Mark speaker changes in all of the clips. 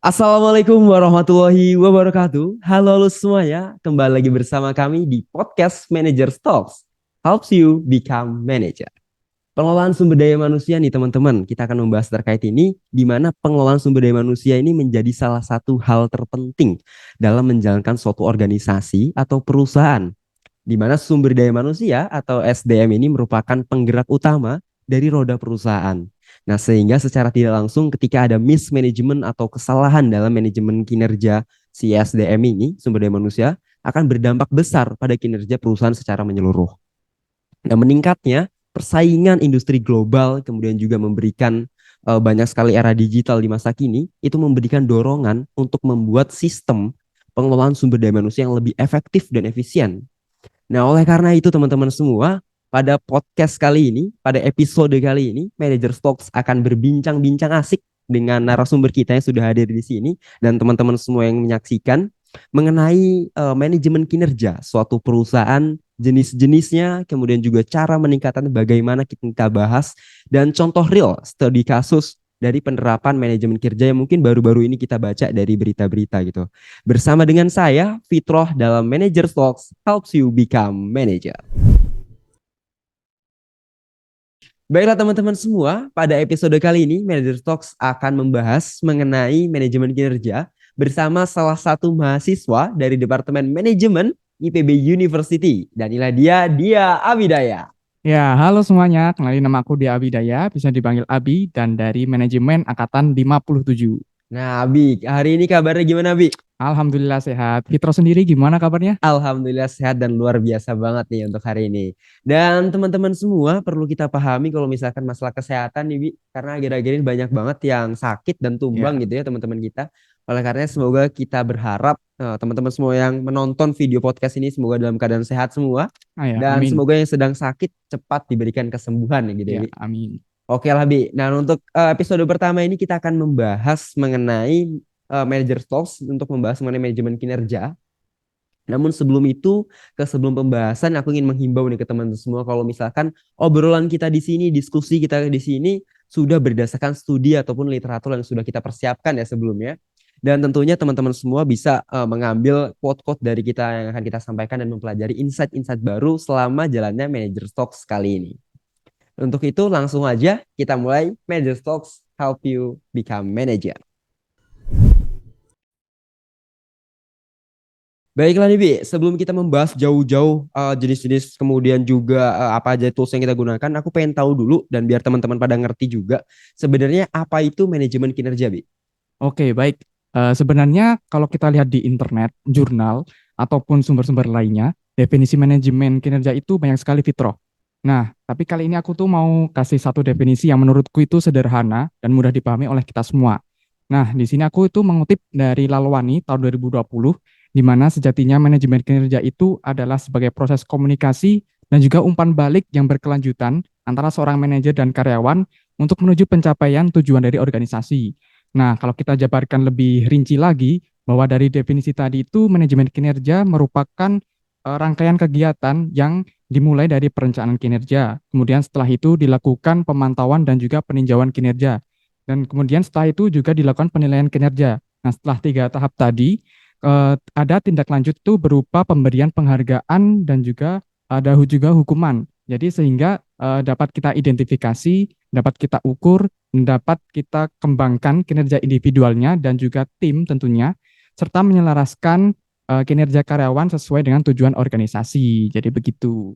Speaker 1: Assalamualaikum warahmatullahi wabarakatuh. Halo semuanya, kembali lagi bersama kami di podcast Manager Talks, helps you become manager. Pengelolaan sumber daya manusia nih teman-teman, kita akan membahas terkait ini, di mana pengelolaan sumber daya manusia ini menjadi salah satu hal terpenting dalam menjalankan suatu organisasi atau perusahaan, di mana sumber daya manusia atau SDM ini merupakan penggerak utama dari roda perusahaan. Nah, sehingga secara tidak langsung ketika ada mismanagement atau kesalahan dalam manajemen kinerja si SDM ini, sumber daya manusia, akan berdampak besar pada kinerja perusahaan secara menyeluruh. Nah, meningkatnya persaingan industri global kemudian juga memberikan banyak sekali era digital di masa kini, itu memberikan dorongan untuk membuat sistem pengelolaan sumber daya manusia yang lebih efektif dan efisien. Nah, oleh karena itu teman-teman semua, pada podcast kali ini, pada episode kali ini, Manager Stocks akan berbincang-bincang asik dengan narasumber kita yang sudah hadir di sini dan teman-teman semua yang menyaksikan mengenai manajemen kinerja suatu perusahaan, jenis-jenisnya, kemudian juga cara meningkatkan bagaimana kita bahas dan contoh real studi kasus dari penerapan manajemen kerja yang mungkin baru-baru ini kita baca dari berita-berita gitu. Bersama dengan saya, Fitroh dalam Manager Talks Helps You Become Manager. Baiklah teman-teman semua, pada episode kali ini Manager Talks akan membahas mengenai manajemen kinerja bersama salah satu mahasiswa dari Departemen Manajemen IPB University. Dan inilah dia Abidaya.
Speaker 2: Ya, halo semuanya. Kenalin nama aku Dia Abidaya, bisa dipanggil Abi dan dari manajemen angkatan 57.
Speaker 1: Nah, Abi, hari ini kabarnya gimana, Abi?
Speaker 2: Alhamdulillah sehat. Fitro sendiri gimana kabarnya?
Speaker 1: Alhamdulillah sehat dan luar biasa banget nih untuk hari ini. Dan teman-teman semua perlu kita pahami kalau misalkan masalah kesehatan nih, Bi, karena akhir-akhir ini banyak banget yang sakit dan tumbang
Speaker 2: Ya,
Speaker 1: gitu ya teman-teman kita. Oleh karena semoga kita berharap teman-teman semua yang menonton video podcast ini semoga dalam keadaan sehat semua
Speaker 2: ya,
Speaker 1: dan
Speaker 2: amin.
Speaker 1: semoga yang sedang sakit cepat diberikan kesembuhan ya gitu ya,
Speaker 2: Ya,
Speaker 1: Bi.
Speaker 2: amin.
Speaker 1: Oke lah, Bi. Nah, untuk episode pertama ini kita akan membahas mengenai manager talks untuk membahas mengenai manajemen kinerja. Namun sebelum itu, sebelum pembahasan, aku ingin menghimbau nih ke teman-teman semua kalau misalkan obrolan kita di sini, diskusi kita di sini sudah berdasarkan studi ataupun literatur yang sudah kita persiapkan ya sebelumnya. Dan tentunya teman-teman semua bisa mengambil quote-quote dari kita yang akan kita sampaikan dan mempelajari insight-insight baru selama jalannya Manager Talks kali ini. Untuk itu langsung aja kita mulai Manager Talks Help You Become Manager. Baiklah nih Bi, sebelum kita membahas jauh-jauh jenis-jenis kemudian juga apa aja tools yang kita gunakan, aku pengen tahu dulu dan biar teman-teman pada ngerti juga sebenarnya apa itu manajemen kinerja, Bi?
Speaker 2: Oke, baik. Sebenarnya kalau kita lihat di internet, jurnal, ataupun sumber-sumber lainnya, definisi manajemen kinerja itu banyak sekali, Fitro. Nah, tapi kali ini aku tuh mau kasih satu definisi yang menurutku itu sederhana dan mudah dipahami oleh kita semua. Nah, di sini aku itu mengutip dari Lalwani tahun 2020, di mana sejatinya manajemen kinerja itu adalah sebagai proses komunikasi dan juga umpan balik yang berkelanjutan antara seorang manajer dan karyawan untuk menuju pencapaian tujuan dari organisasi. Nah, kalau kita jabarkan lebih rinci lagi, bahwa dari definisi tadi itu manajemen kinerja merupakan rangkaian kegiatan yang dimulai dari perencanaan kinerja. Kemudian setelah itu dilakukan pemantauan dan juga peninjauan kinerja. Dan kemudian setelah itu juga dilakukan penilaian kinerja. Nah, setelah 3 tahap tadi, ada tindak lanjut itu berupa pemberian penghargaan dan juga ada juga hukuman. Jadi sehingga dapat kita identifikasi, dapat kita ukur, dapat kita kembangkan kinerja individualnya dan juga tim tentunya, serta menyelaraskan kinerja karyawan sesuai dengan tujuan organisasi. Jadi begitu.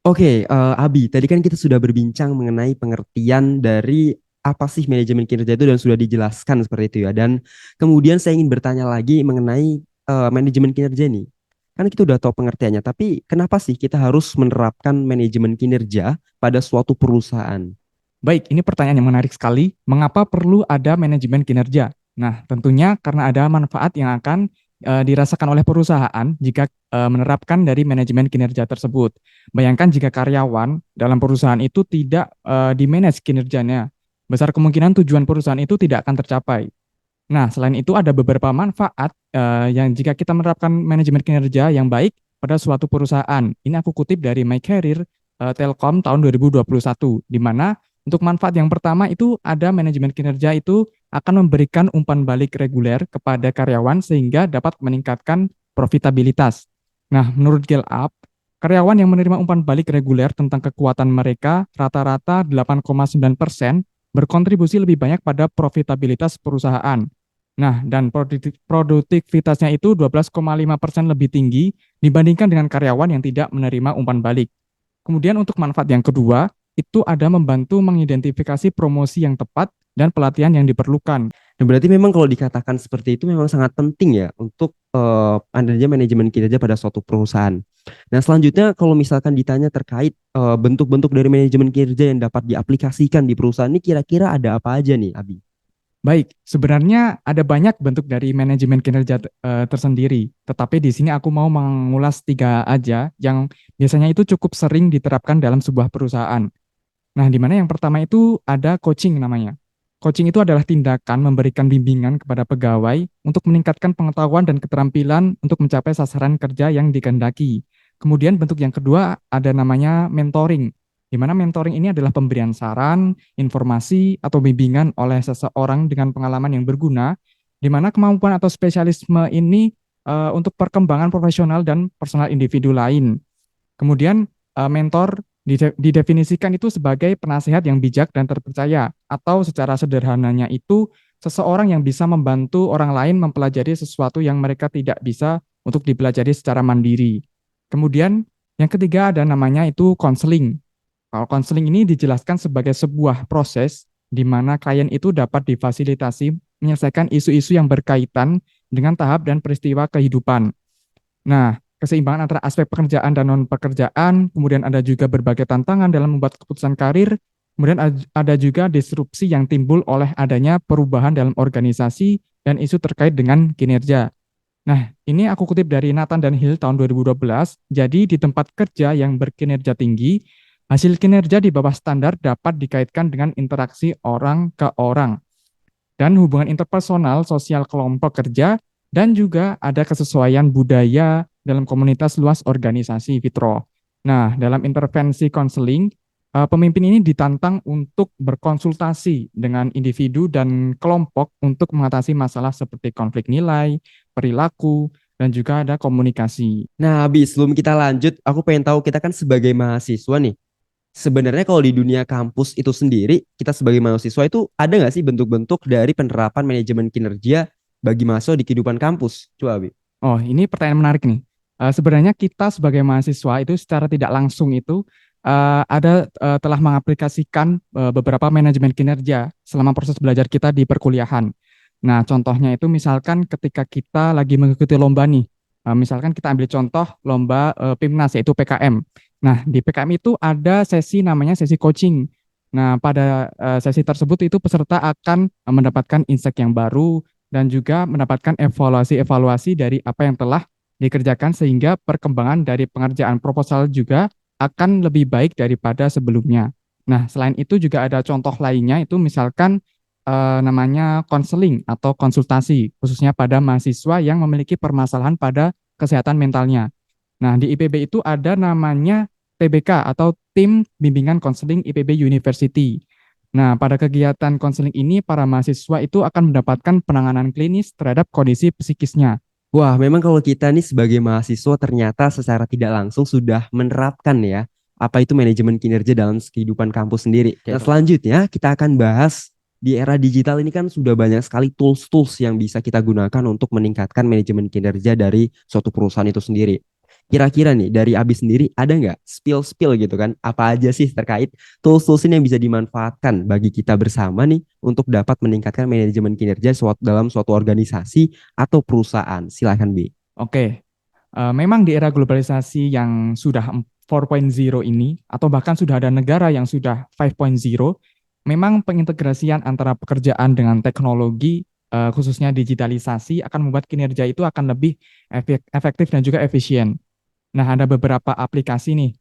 Speaker 1: Oke, Abi, tadi kan kita sudah berbincang mengenai pengertian dari apa sih manajemen kinerja itu dan sudah dijelaskan seperti itu ya. Dan kemudian saya ingin bertanya lagi mengenai manajemen kinerja ini. Kan kita udah tahu pengertiannya, tapi kenapa sih kita harus menerapkan manajemen kinerja pada suatu perusahaan?
Speaker 2: Baik, ini pertanyaan yang menarik sekali. Mengapa perlu ada manajemen kinerja? Nah, tentunya karena ada manfaat yang akan dirasakan oleh perusahaan jika menerapkan dari manajemen kinerja tersebut. Bayangkan jika karyawan dalam perusahaan itu tidak di-manage kinerjanya, besar kemungkinan tujuan perusahaan itu tidak akan tercapai. Nah, selain itu ada beberapa manfaat yang jika kita menerapkan manajemen kinerja yang baik pada suatu perusahaan. Ini aku kutip dari My Career Telkom tahun 2021, di mana untuk manfaat yang pertama itu ada manajemen kinerja itu akan memberikan umpan balik reguler kepada karyawan sehingga dapat meningkatkan profitabilitas. Nah, menurut GitHub, karyawan yang menerima umpan balik reguler tentang kekuatan mereka rata-rata 8,9% berkontribusi lebih banyak pada profitabilitas perusahaan. Nah, dan produktivitasnya itu 12,5% lebih tinggi dibandingkan dengan karyawan yang tidak menerima umpan balik. Kemudian untuk manfaat yang kedua, itu ada membantu mengidentifikasi promosi yang tepat dan pelatihan yang diperlukan.
Speaker 1: Nah, berarti memang kalau dikatakan seperti itu memang sangat penting ya untuk adanya manajemen kinerja pada suatu perusahaan. Nah, selanjutnya kalau misalkan ditanya terkait bentuk-bentuk dari manajemen kinerja yang dapat diaplikasikan di perusahaan ini kira-kira ada apa aja nih, Abi?
Speaker 2: Baik, sebenarnya ada banyak bentuk dari manajemen kinerja tersendiri, tetapi di sini aku mau mengulas 3 aja yang biasanya itu cukup sering diterapkan dalam sebuah perusahaan. Nah, di mana yang pertama itu ada coaching namanya. Coaching itu adalah tindakan memberikan bimbingan kepada pegawai untuk meningkatkan pengetahuan dan keterampilan untuk mencapai sasaran kerja yang dikehendaki. Kemudian bentuk yang kedua ada namanya mentoring, di mana mentoring ini adalah pemberian saran, informasi, atau bimbingan oleh seseorang dengan pengalaman yang berguna, di mana kemampuan atau spesialisme ini untuk perkembangan profesional dan personal individu lain. Kemudian mentor didefinisikan itu sebagai penasehat yang bijak dan terpercaya, atau secara sederhananya itu seseorang yang bisa membantu orang lain mempelajari sesuatu yang mereka tidak bisa untuk dipelajari secara mandiri. Kemudian yang ketiga ada namanya itu konseling. Kalau konseling ini dijelaskan sebagai sebuah proses di mana klien itu dapat difasilitasi menyelesaikan isu-isu yang berkaitan dengan tahap dan peristiwa kehidupan. Nah, keseimbangan antara aspek pekerjaan dan non-pekerjaan, kemudian ada juga berbagai tantangan dalam membuat keputusan karir, kemudian ada juga disrupsi yang timbul oleh adanya perubahan dalam organisasi dan isu terkait dengan kinerja. Nah, ini aku kutip dari Nathan dan Hill tahun 2012. Jadi, di tempat kerja yang berkinerja tinggi, hasil kinerja di bawah standar dapat dikaitkan dengan interaksi orang ke orang dan hubungan interpersonal sosial kelompok kerja, dan juga ada kesesuaian budaya dalam komunitas luas organisasi Fitro. Nah, dalam intervensi konseling, pemimpin ini ditantang untuk berkonsultasi dengan individu dan kelompok untuk mengatasi masalah seperti konflik nilai, perilaku, dan juga ada komunikasi.
Speaker 1: Nah, Abi, sebelum kita lanjut, aku pengen tahu kita kan sebagai mahasiswa nih, sebenarnya kalau di dunia kampus itu sendiri, kita sebagai mahasiswa itu ada nggak sih bentuk-bentuk dari penerapan manajemen kinerja bagi mahasiswa di kehidupan kampus? Coba, Abi.
Speaker 2: Oh, ini pertanyaan menarik nih. Sebenarnya kita sebagai mahasiswa itu secara tidak langsung itu telah mengaplikasikan beberapa manajemen kinerja selama proses belajar kita di perkuliahan. Nah, contohnya itu misalkan ketika kita lagi mengikuti lomba nih, misalkan kita ambil contoh lomba PIMNAS yaitu PKM. Nah, di PKM itu ada sesi namanya sesi coaching. Nah, pada sesi tersebut itu peserta akan mendapatkan insight yang baru dan juga mendapatkan evaluasi-evaluasi dari apa yang telah dikerjakan sehingga perkembangan dari pengerjaan proposal juga akan lebih baik daripada sebelumnya. Nah, selain itu juga ada contoh lainnya itu misalkan namanya konseling atau konsultasi khususnya pada mahasiswa yang memiliki permasalahan pada kesehatan mentalnya. Nah, di IPB itu ada namanya TBK atau Tim Bimbingan Konseling IPB University. Nah, pada kegiatan konseling ini, para mahasiswa itu akan mendapatkan penanganan klinis terhadap kondisi psikisnya.
Speaker 1: Wah, memang kalau kita nih sebagai mahasiswa ternyata secara tidak langsung sudah menerapkan ya apa itu manajemen kinerja dalam kehidupan kampus sendiri. Nah, selanjutnya kita akan bahas di era digital ini kan sudah banyak sekali tools-tools yang bisa kita gunakan untuk meningkatkan manajemen kinerja dari suatu perusahaan itu sendiri. Kira-kira nih dari Abi sendiri ada nggak spill-spill gitu kan? Apa aja sih terkait tools-tools ini yang bisa dimanfaatkan bagi kita bersama nih untuk dapat meningkatkan manajemen kinerja dalam suatu organisasi atau perusahaan? Silakan Bi.
Speaker 2: Oke, memang di era globalisasi yang sudah 4.0 ini, atau bahkan sudah ada negara yang sudah 5.0, memang pengintegrasian antara pekerjaan dengan teknologi, khususnya digitalisasi, akan membuat kinerja itu akan lebih efektif dan juga efisien. Nah, ada beberapa aplikasi nih,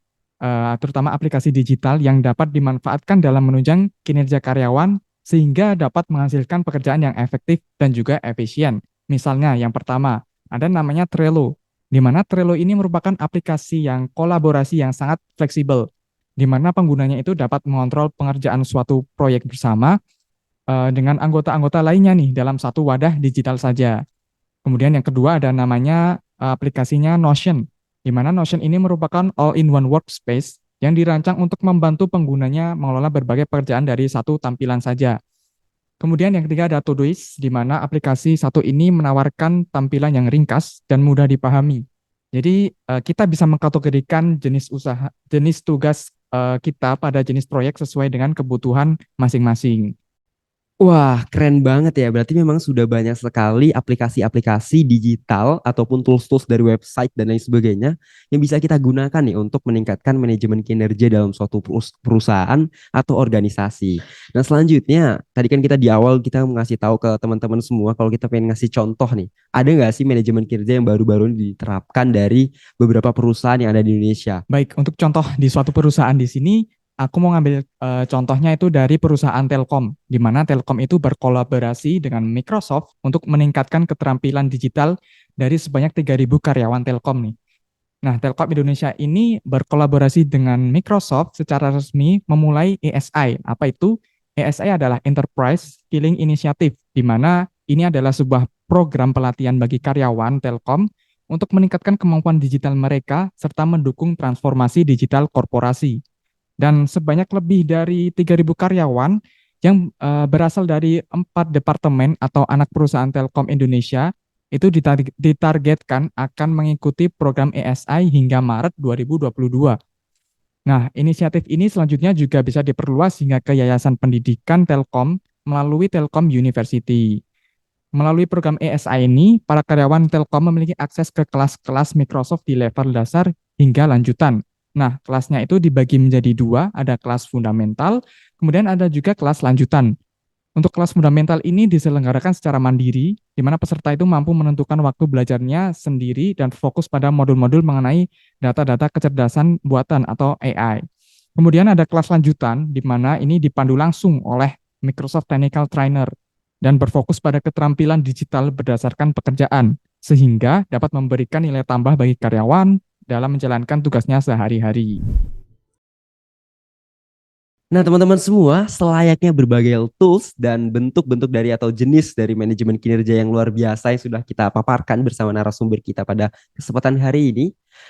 Speaker 2: terutama aplikasi digital yang dapat dimanfaatkan dalam menunjang kinerja karyawan sehingga dapat menghasilkan pekerjaan yang efektif dan juga efisien. Misalnya, yang pertama, ada namanya Trello, di mana Trello ini merupakan aplikasi yang kolaborasi yang sangat fleksibel, di mana penggunanya itu dapat mengontrol pengerjaan suatu proyek bersama dengan anggota-anggota lainnya nih dalam satu wadah digital saja. Kemudian yang kedua ada namanya aplikasinya Notion, di mana Notion ini merupakan all-in-one workspace yang dirancang untuk membantu penggunanya mengelola berbagai pekerjaan dari satu tampilan saja. Kemudian yang ketiga ada Todoist, di mana aplikasi satu ini menawarkan tampilan yang ringkas dan mudah dipahami. Jadi kita bisa mengkategorikan jenis usaha, jenis tugas kita pada jenis proyek sesuai dengan kebutuhan masing-masing.
Speaker 1: Wah, keren banget ya. Berarti memang sudah banyak sekali aplikasi-aplikasi digital ataupun tools-tools dari website dan lain sebagainya yang bisa kita gunakan nih untuk meningkatkan manajemen kinerja dalam suatu perusahaan atau organisasi. Nah, selanjutnya, tadi kan kita di awal kita ngasih tahu ke teman-teman semua kalau kita pengen ngasih contoh nih. Ada nggak sih manajemen kinerja yang baru-baru ini diterapkan dari beberapa perusahaan yang ada di Indonesia?
Speaker 2: Baik, untuk contoh di suatu perusahaan di sini, aku mau ngambil contohnya itu dari perusahaan Telkom, di mana Telkom itu berkolaborasi dengan Microsoft untuk meningkatkan keterampilan digital dari sebanyak 3.000 karyawan Telkom nih. Nah, Telkom Indonesia ini berkolaborasi dengan Microsoft secara resmi memulai ESI. Apa itu? ESI adalah Enterprise Skilling Initiative, di mana ini adalah sebuah program pelatihan bagi karyawan Telkom untuk meningkatkan kemampuan digital mereka serta mendukung transformasi digital korporasi. Dan sebanyak lebih dari 3.000 karyawan yang berasal dari 4 departemen atau anak perusahaan Telkom Indonesia itu ditargetkan akan mengikuti program ESI hingga Maret 2022. Nah, inisiatif ini selanjutnya juga bisa diperluas hingga ke Yayasan Pendidikan Telkom melalui Telkom University. Melalui program ESI ini, para karyawan Telkom memiliki akses ke kelas-kelas Microsoft di level dasar hingga lanjutan. Nah, kelasnya itu dibagi menjadi dua, ada kelas fundamental, kemudian ada juga kelas lanjutan. Untuk kelas fundamental ini diselenggarakan secara mandiri, di mana peserta itu mampu menentukan waktu belajarnya sendiri dan fokus pada modul-modul mengenai data-data kecerdasan buatan atau AI. Kemudian ada kelas lanjutan, di mana ini dipandu langsung oleh Microsoft Technical Trainer dan berfokus pada keterampilan digital berdasarkan pekerjaan, sehingga dapat memberikan nilai tambah bagi karyawan dalam menjalankan tugasnya sehari-hari.
Speaker 1: Nah, teman-teman semua, selayaknya berbagai tools dan bentuk-bentuk dari atau jenis dari manajemen kinerja yang luar biasa yang sudah kita paparkan bersama narasumber kita pada kesempatan hari ini.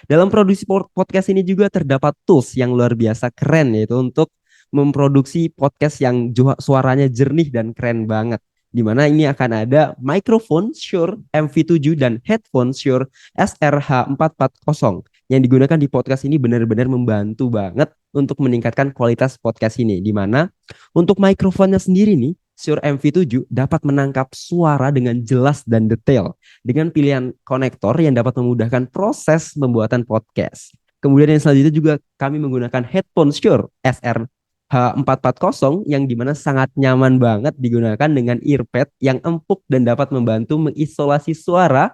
Speaker 1: Dalam produksi podcast ini juga terdapat tools yang luar biasa keren, yaitu untuk memproduksi podcast yang suaranya jernih dan keren banget. Di mana ini akan ada microphone Shure MV7 dan headphone Shure SRH440 yang digunakan di podcast ini benar-benar membantu banget untuk meningkatkan kualitas podcast ini. Di mana untuk mikrofonnya sendiri nih, Shure MV7 dapat menangkap suara dengan jelas dan detail dengan pilihan konektor yang dapat memudahkan proses pembuatan podcast. Kemudian yang selanjutnya juga kami menggunakan headphone Shure SRH440 yang dimana sangat nyaman banget digunakan dengan earpad yang empuk dan dapat membantu mengisolasi suara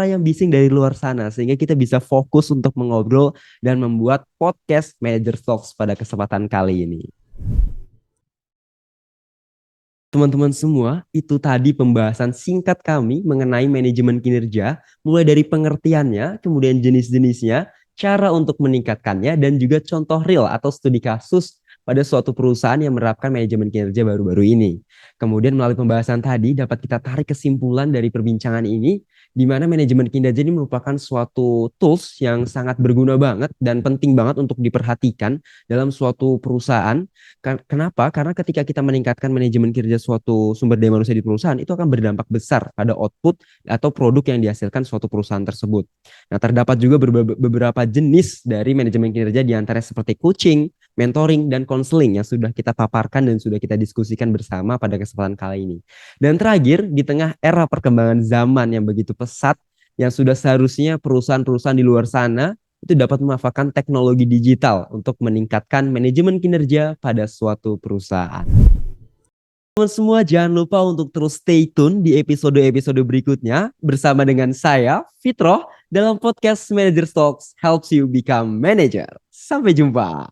Speaker 1: yang bising dari luar sana sehingga kita bisa fokus untuk mengobrol dan membuat podcast Manager Talks pada kesempatan kali ini. Teman-teman semua, itu tadi pembahasan singkat kami mengenai manajemen kinerja, mulai dari pengertiannya, kemudian jenis-jenisnya, cara untuk meningkatkannya, dan juga contoh real atau studi kasus pada suatu perusahaan yang menerapkan manajemen kinerja baru-baru ini. Kemudian melalui pembahasan tadi dapat kita tarik kesimpulan dari perbincangan ini, di mana manajemen kinerja ini merupakan suatu tools yang sangat berguna banget dan penting banget untuk diperhatikan dalam suatu perusahaan. Kenapa? Karena ketika kita meningkatkan manajemen kinerja suatu sumber daya manusia di perusahaan, itu akan berdampak besar pada output atau produk yang dihasilkan suatu perusahaan tersebut. Nah, terdapat juga beberapa jenis dari manajemen kinerja di antaranya seperti coaching, mentoring, dan konseling yang sudah kita paparkan dan sudah kita diskusikan bersama pada kesempatan kali ini. Dan terakhir, di tengah era perkembangan zaman yang begitu pesat, yang sudah seharusnya perusahaan-perusahaan di luar sana itu dapat memanfaatkan teknologi digital untuk meningkatkan manajemen kinerja pada suatu perusahaan. Teman semua jangan lupa untuk terus stay tune di episode-episode berikutnya bersama dengan saya, Fitroh, dalam podcast Manager Talks Helps You Become Manager. Sampai jumpa.